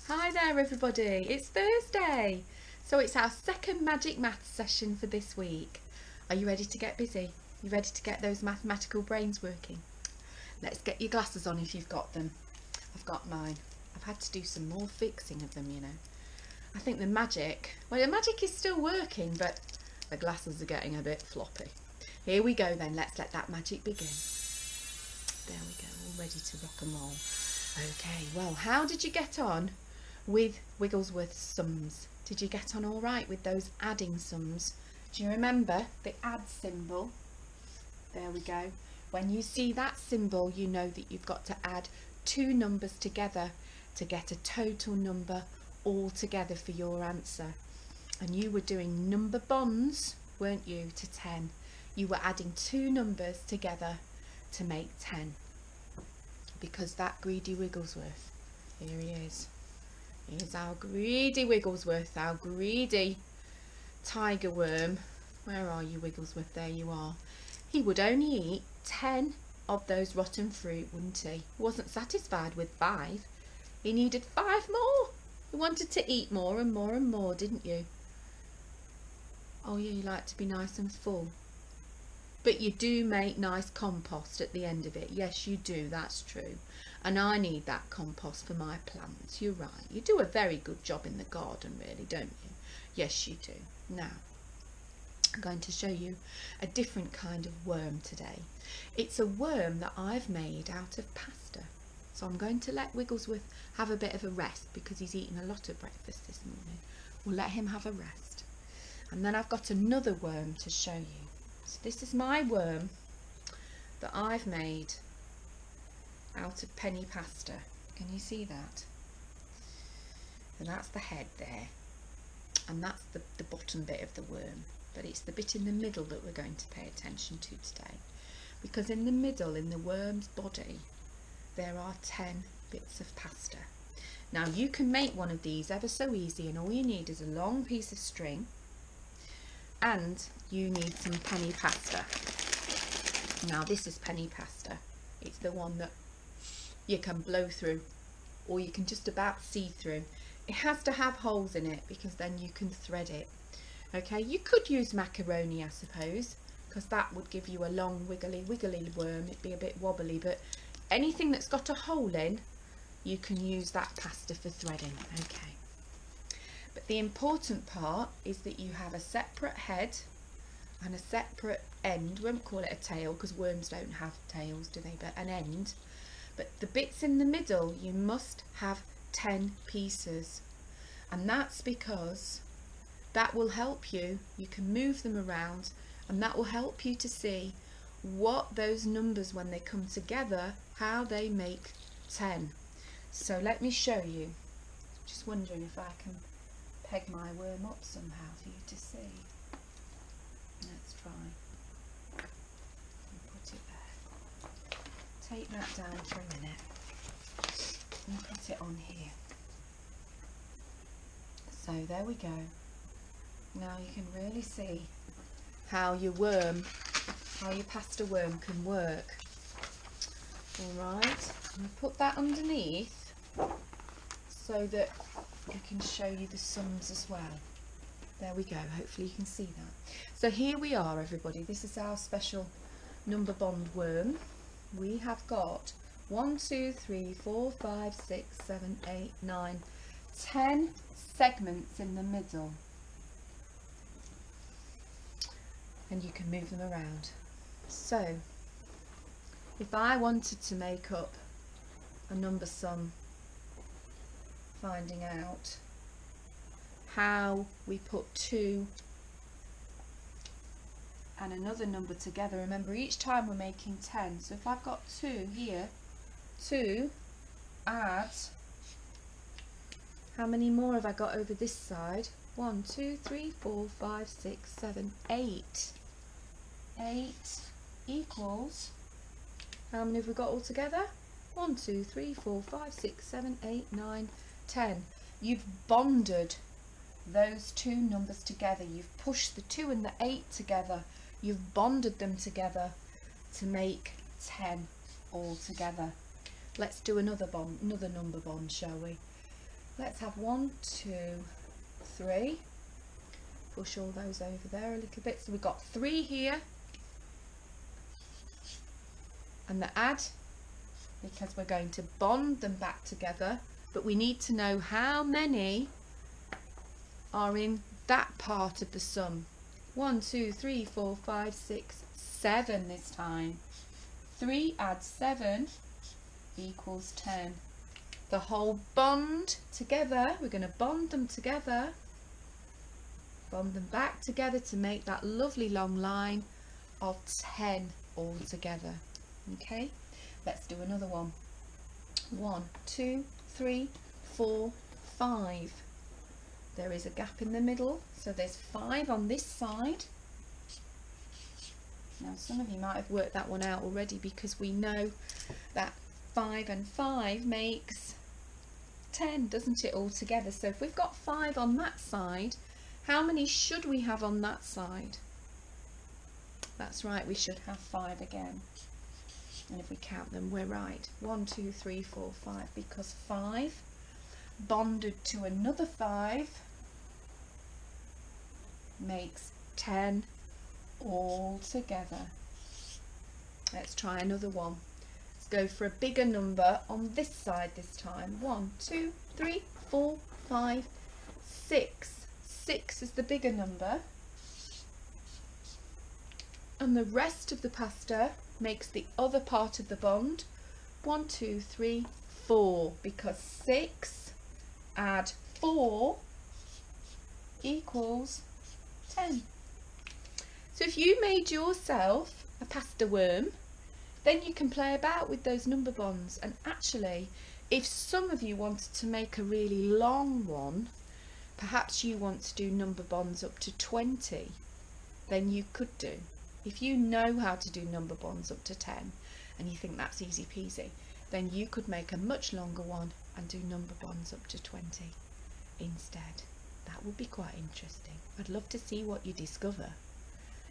Hi there everybody, it's Thursday, so it's our second magic maths session for this week. Are you ready to get busy? You ready to get those mathematical brains working? Let's get your glasses on if you've got them. I've got mine. I've had to do some more fixing of them, you know. I think the magic is still working, but the glasses are getting a bit floppy. Here we go then, let's let that magic begin. There we go, all ready to rock and roll. Okay, well, how did you get on with Wigglesworth's sums? Did you get on all right with those adding sums? Do you remember the add symbol? There we go. When you see that symbol, you know that you've got to add two numbers together to get a total number all together for your answer. And you were doing number bonds, weren't you, to 10? You were adding two numbers together to make 10. Because that greedy Wigglesworth, here he is. Here's our greedy Wigglesworth, our greedy tiger worm. Where are you, Wigglesworth? There you are. He would only eat 10 of those rotten fruit, wouldn't he? He wasn't satisfied with 5. He needed 5 more. He wanted to eat more and more and more, didn't you? Oh yeah, you like to be nice and full. But you do make nice compost at the end of it. Yes, you do. That's true. And I need that compost for my plants. You're right. You do a very good job in the garden, really, don't you? Yes, you do. Now, I'm going to show you a different kind of worm today. It's a worm that I've made out of pasta. So I'm going to let Wigglesworth have a bit of a rest because he's eaten a lot of breakfast this morning. We'll let him have a rest. And then I've got another worm to show you. So this is my worm that I've made out of penny pasta. Can you see that? And that's the head there. And that's the bottom bit of the worm. But it's the bit in the middle that we're going to pay attention to today. Because in the middle, in the worm's body, there are 10 bits of pasta. Now you can make one of these ever so easy, and all you need is a long piece of string. And you need some penny pasta. Now this is penny pasta. It's the one that you can blow through, or you can just about see through. It has to have holes in it because then you can thread it. Okay, you could use macaroni, I suppose, because that would give you a long wiggly worm. It'd be a bit wobbly, but anything that's got a hole in, you can use that pasta for threading. Okay. But the important part is that you have a separate head and a separate end. We won't call it a tail because worms don't have tails, do they? But an end. But the bits in the middle, you must have 10 pieces. And that's because that will help you. You can move them around and that will help you to see what those numbers, when they come together, how they make 10. So let me show you. Just wondering if I can peg my worm up somehow for you to see. Let's try. And put it there. Take that down for a minute and put it on here. So there we go. Now you can really see how your pasta worm can work. Alright, I'm going to put that underneath so that we can show you the sums as well. There we go, hopefully you can see that. So here we are, everybody. This is our special number bond worm. We have got 1, 2, 3, 4, 5, 6, 7, 8, 9, 10 segments in the middle. And you can move them around. So if I wanted to make up a number sum, finding out how we put 2 and another number together. Remember, each time we're making 10. So if I've got 2 here, 2 add, how many more have I got over this side? 1, 2, 3, 4, 5, 6, 7, 8. 8 equals, how many have we got all together? 1, 2, 3, 4, 5, 6, 7, 8, 9, 10. You've bonded those two numbers together. You've pushed the 2 and the 8 together. You've bonded them together to make 10 all together. Let's do another number bond, shall we? let's have 1, 2, 3. Push all those over there a little bit. So we've got 3 here. And the add, because we're going to bond them back together, but we need to know how many are in that part of the sum. 1, 2, 3, 4, 5, 6, 7 this time. 3 add 7 equals 10. The whole bond together, we're going to bond them together, bond them back together to make that lovely long line of 10 all together. Okay, let's do another one. 1, 2, 3, 4, 5. There is a gap in the middle, so there's 5 on this side. Now some of you might have worked that one out already, because we know that 5 and 5 makes 10, doesn't it, all together? So if we've got 5 on that side, how many should we have on that side? That's right, we should have 5 again. And if we count them, we're right. 1, 2, 3, 4, 5, because 5 bonded to another 5 makes 10 all together. Let's try another one. Let's go for a bigger number on this side this time. 1, 2, 3, 4, 5, 6. 6 is the bigger number. And the rest of the pasta makes the other part of the bond. 1, 2, 3, 4, because 6 add 4 equals 10. So if you made yourself a pasta worm, then you can play about with those number bonds. And actually, if some of you wanted to make a really long one, perhaps you want to do number bonds up to 20, then you could do. If you know how to do number bonds up to 10 and you think that's easy peasy, then you could make a much longer one and do number bonds up to 20 instead. That would be quite interesting. I'd love to see what you discover.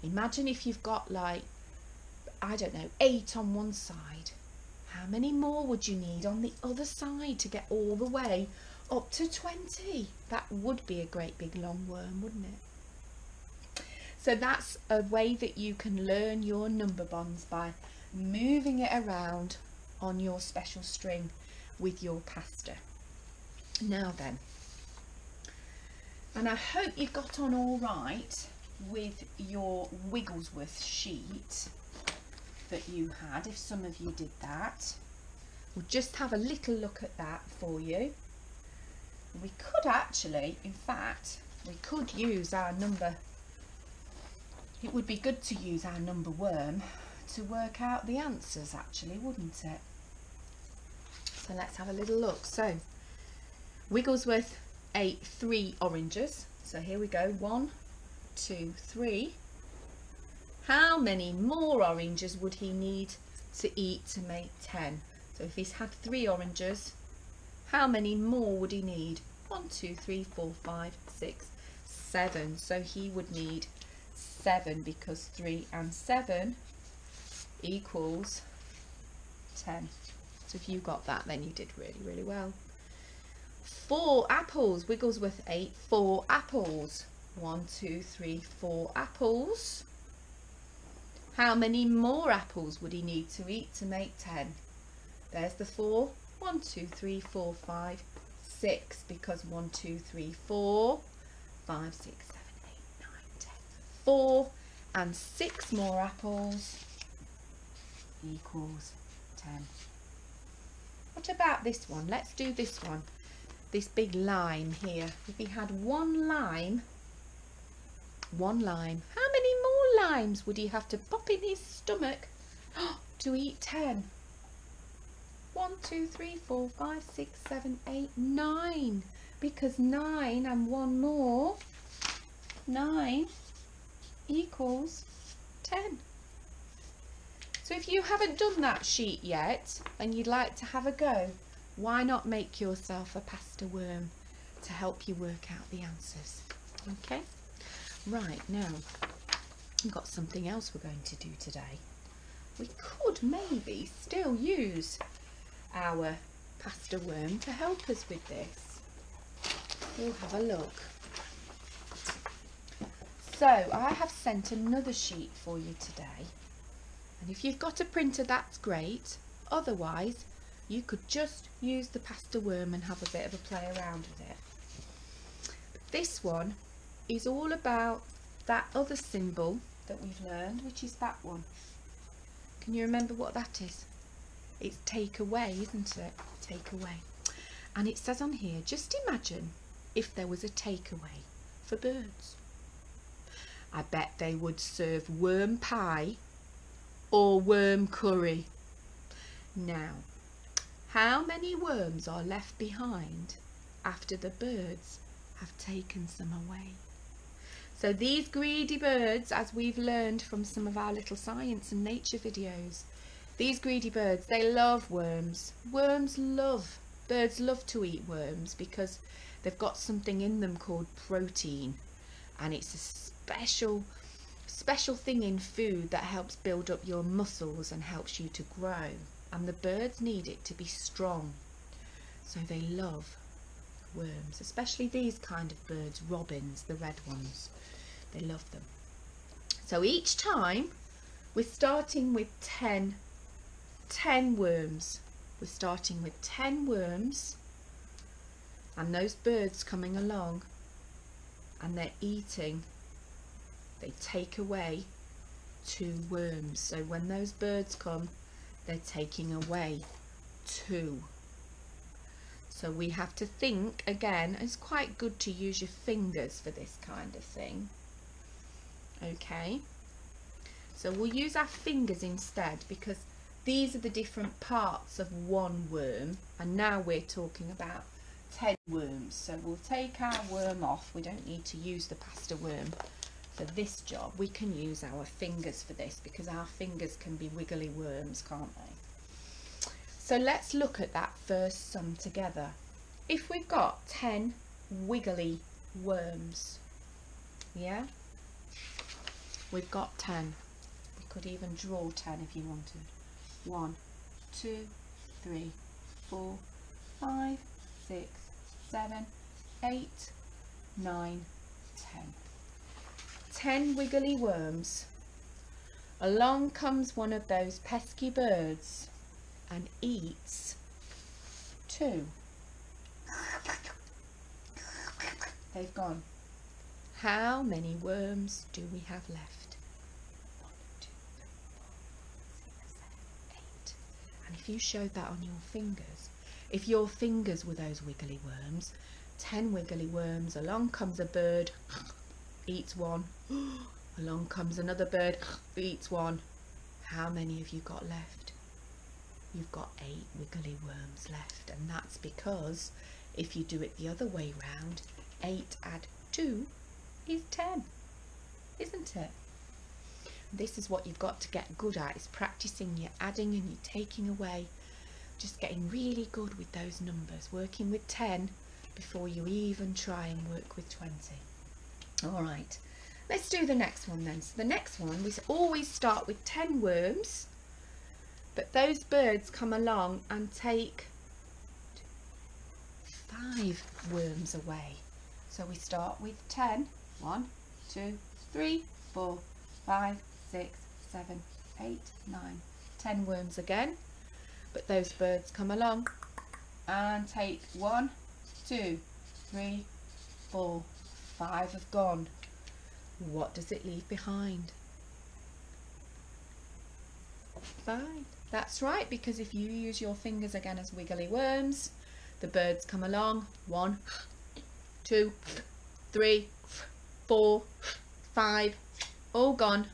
Imagine if you've got, like, I don't know, 8 on one side. How many more would you need on the other side to get all the way up to 20? That would be a great big long worm, wouldn't it? So that's a way that you can learn your number bonds, by moving it around on your special string with your pasta. Now then, and I hope you got on all right with your Wigglesworth sheet that you had, if some of you did that. We'll just have a little look at that for you. We could actually, in fact, we could use our number. It would be good to use our number worm to work out the answers, actually, wouldn't it? So let's have a little look. So Wigglesworth ate 3 oranges. So here we go. 1, 2, 3. How many more oranges would he need to eat to make 10? So if he's had 3 oranges, how many more would he need? 1, 2, 3, 4, 5, 6, 7. So he would need 7, because 3 and 7 equals 10. So if you got that, then you did really, really well. 4 apples. Wigglesworth ate 4 apples. 1, 2, 3, 4 apples. How many more apples would he need to eat to make 10? There's the 4. 1, 2, 3, 4, 5, 6, because 1, 2, 3, 4, 5, 6, 7, 8, 9, 10. 4 and 6 more apples equals 10. What about this one? Let's do this one. This big lime here. If he had one lime, how many more limes would he have to pop in his stomach to eat 10? 1, 2, 3, 4, 5, 6, 7, 8, 9. Because 9 and 1 more, 9 equals 10. So if you haven't done that sheet yet and you'd like to have a go, why not make yourself a pasta worm to help you work out the answers? Okay, right, now we've got something else we're going to do today. We could maybe still use our pasta worm to help us with this. We'll have a look. So I have sent another sheet for you today, and if you've got a printer, that's great. Otherwise you could just use the pasta worm and have a bit of a play around with it. But this one is all about that other symbol that we've learned, which is that one. Can you remember what that is? It's take away, isn't it? Take away. And it says on here, just imagine if there was a takeaway for birds. I bet they would serve worm pie or worm curry. Now, how many worms are left behind after the birds have taken some away? So these greedy birds, as we've learned from some of our little science and nature videos, these greedy birds, they love worms. Birds love to eat worms because they've got something in them called protein, and it's a special thing in food that helps build up your muscles and helps you to grow, and the birds need it to be strong, so they love worms, especially these kind of birds, robins, the red ones. They love them. So each time we're starting with 10 worms. We're starting with 10 worms, and those birds coming along and they're eating, they take away 2 worms. So when those birds come, they're taking away 2. So we have to think again. It's quite good to use your fingers for this kind of thing. Okay, so we'll use our fingers instead, because these are the different parts of one worm, and now we're talking about 10 worms. So we'll take our worm off. We don't need to use the pasta worm for this job. We can use our fingers for this, because our fingers can be wiggly worms, can't they? So let's look at that first sum together. If we've got 10 wiggly worms, yeah, we've got 10. We could even draw 10 if you wanted. 1, 2, 3, 4, 5, 6, 7, 8, 9, 10. 10 wiggly worms. Along comes one of those pesky birds and eats 2. They've gone. How many worms do we have left? 1, 2, 3, 4, 5, 6, 7, 8. And if you showed that on your fingers, if your fingers were those wiggly worms, 10 wiggly worms, along comes a bird, eats 1. Along comes another bird, eats 1. How many have you got left? You've got 8 wiggly worms left, and that's because if you do it the other way round, 8 add 2 is 10, isn't it? This is what you've got to get good at, is practicing your adding and your taking away, just getting really good with those numbers, working with 10 before you even try and work with 20. All right, let's do the next one then. So the next one, we always start with 10 worms, but those birds come along and take 5 worms away. So we start with 10. 1, 2, 3, 4, 5, 6, 7, 8, 9, 10 worms again. But those birds come along and take 1, 2, 3, 4, 5 have gone. What does it leave behind? 5. That's right, because if you use your fingers again as wiggly worms, the birds come along. 1, 2, 3, 4, 5, all gone.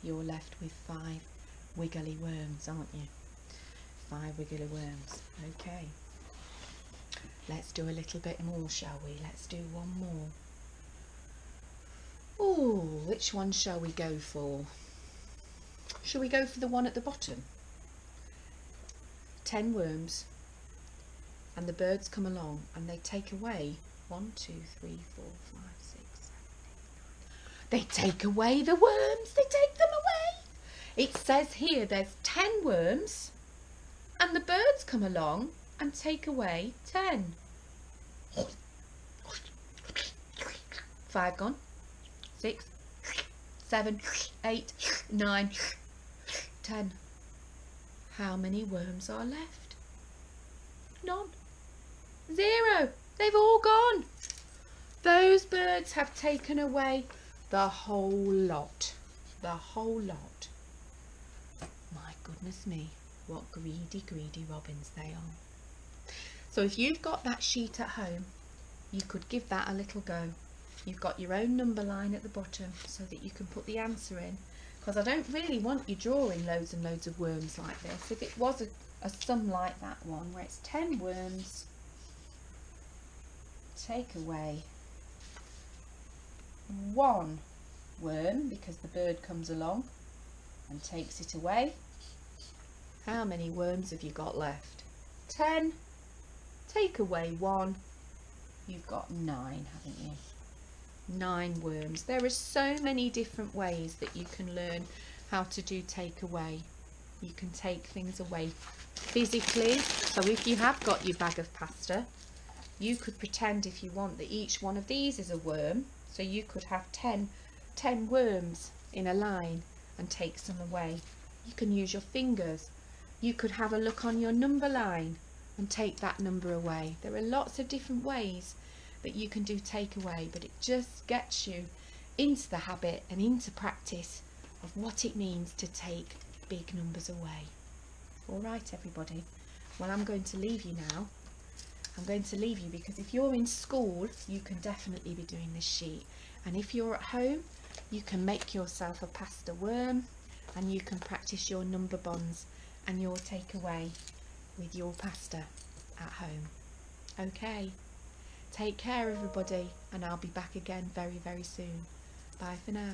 You're left with 5 wiggly worms, aren't you? 5 wiggly worms. Okay, let's do a little bit more, shall we? Let's do one more. Oh, which one shall we go for? Shall we go for the one at the bottom? 10 worms, and the birds come along and they take away 1, 2, 3, 4, 5, 6, 7, 8, 9. They take away the worms. They take them away. It says here there's 10 worms, and the birds come along and take away 10. 5 gone. 6, 7, 8, 9, 10. How many worms are left? None. 0. They've all gone. Those birds have taken away the whole lot. The whole lot. My goodness me, what greedy, greedy robins they are. So if you've got that sheet at home, you could give that a little go. You've got your own number line at the bottom so that you can put the answer in. Because I don't really want you drawing loads and loads of worms like this. If it was a sum like that one where it's 10 worms, take away 1 worm because the bird comes along and takes it away. How many worms have you got left? 10. Take away 1. You've got 9, haven't you? 9 worms. There are so many different ways that you can learn how to do take away. You can take things away physically. So if you have got your bag of pasta, you could pretend, if you want, that each one of these is a worm. So you could have 10 worms in a line and take some away. You can use your fingers. You could have a look on your number line and take that number away. There are lots of different ways that you can do take away, but it just gets you into the habit and into practice of what it means to take big numbers away. All right, everybody. Well, I'm going to leave you now. I'm going to leave you because if you're in school, you can definitely be doing this sheet. And if you're at home, you can make yourself a pasta worm and you can practice your number bonds and your takeaway with your pasta at home. Okay. Take care, everybody, and I'll be back again very, very soon. Bye for now.